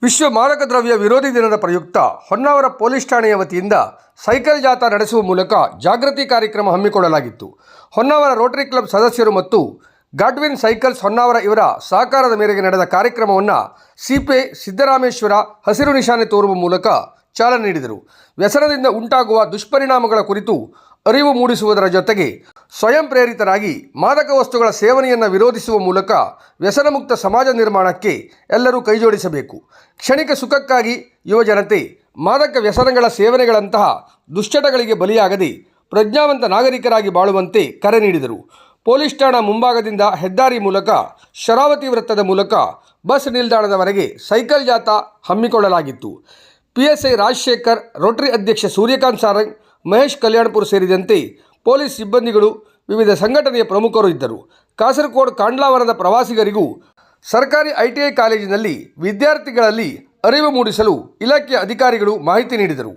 ವಿಶ್ವ ಮಾದಕ ದ್ರವ್ಯ ವಿರೋಧಿ ದಿನದ ಪ್ರಯುಕ್ತ ಹೊನ್ನಾವರ ಪೊಲೀಸ್ ಠಾಣೆಯ ವತಿಯಿಂದ ಸೈಕಲ್ ಜಾಥಾ ನಡೆಸುವ ಮೂಲಕ ಜಾಗೃತಿ ಕಾರ್ಯಕ್ರಮ ಹಮ್ಮಿಕೊಳ್ಳಲಾಗಿತ್ತು. ಹೊನ್ನಾವರ ರೋಟರಿ ಕ್ಲಬ್ ಸದಸ್ಯರು ಮತ್ತು ಗಾಡ್ವಿನ್ ಸೈಕಲ್ಸ್ ಹೊನ್ನಾವರ ಇವರ ಸಹಕಾರದ ಮೇರೆಗೆ ನಡೆದ ಕಾರ್ಯಕ್ರಮವನ್ನು ಸಿಪಿಐ ಸಿದ್ದರಾಮೇಶ್ವರ ಹಸಿರು ನಿಶಾನೆ ತೋರುವ ಮೂಲಕ ಚಾಲನೆ ನೀಡಿದರು. ವ್ಯಸನದಿಂದ ಉಂಟಾಗುವ ದುಷ್ಪರಿಣಾಮಗಳ ಕುರಿತು ಅರಿವು ಮೂಡಿಸುವುದರ ಜೊತೆಗೆ ಸ್ವಯಂ ಪ್ರೇರಿತರಾಗಿ ಮಾದಕ ವಸ್ತುಗಳ ಸೇವನೆಯನ್ನು ವಿರೋಧಿಸುವ ಮೂಲಕ ವ್ಯಸನಮುಕ್ತ ಸಮಾಜ ನಿರ್ಮಾಣಕ್ಕೆ ಎಲ್ಲರೂ ಕೈಜೋಡಿಸಬೇಕು. ಕ್ಷಣಿಕ ಸುಖಕ್ಕಾಗಿ ಯುವಜನತೆ ಮಾದಕ ವ್ಯಸನಗಳ ಸೇವನೆಗಳಂತಹ ದುಶ್ಚಟಗಳಿಗೆ ಬಲಿಯಾಗದೆ ಪ್ರಜ್ಞಾವಂತ ನಾಗರಿಕರಾಗಿ ಬಾಳುವಂತೆ ಕರೆ ನೀಡಿದರು. ಪೊಲೀಸ್ ಠಾಣಾ ಮುಂಭಾಗದಿಂದ ಹೆದ್ದಾರಿ ಮೂಲಕ ಶರಾವತಿ ವೃತ್ತದ ಮೂಲಕ ಬಸ್ ನಿಲ್ದಾಣದವರೆಗೆ ಸೈಕಲ್ ಜಾಥಾ ಹಮ್ಮಿಕೊಳ್ಳಲಾಗಿತ್ತು. ಪಿಎಸ್ಐ ರಾಜಶೇಖರ್, ರೋಟರಿ ಅಧ್ಯಕ್ಷ ಸೂರ್ಯಕಾಂತ್ ಸಾರಂಗ್, ಮಹೇಶ್ ಕಲ್ಯಾಣಪುರ ಸೇರಿದಂತೆ ಪೊಲೀಸ್ ಸಿಬ್ಬಂದಿಗಳು, ವಿವಿಧ ಸಂಘಟನೆಯ ಪ್ರಮುಖರು ಇದ್ದರು. ಕಾಸರಗೋಡು ಕಾಂಡ್ಲಾವರದ ಪ್ರವಾಸಿಗರಿಗೂ ಸರ್ಕಾರಿ ಐಟಿಐ ಕಾಲೇಜಿನಲ್ಲಿ ವಿದ್ಯಾರ್ಥಿಗಳಲ್ಲಿ ಅರಿವು ಮೂಡಿಸಲು ಇಲಾಖೆಯ ಅಧಿಕಾರಿಗಳು ಮಾಹಿತಿ ನೀಡಿದರು.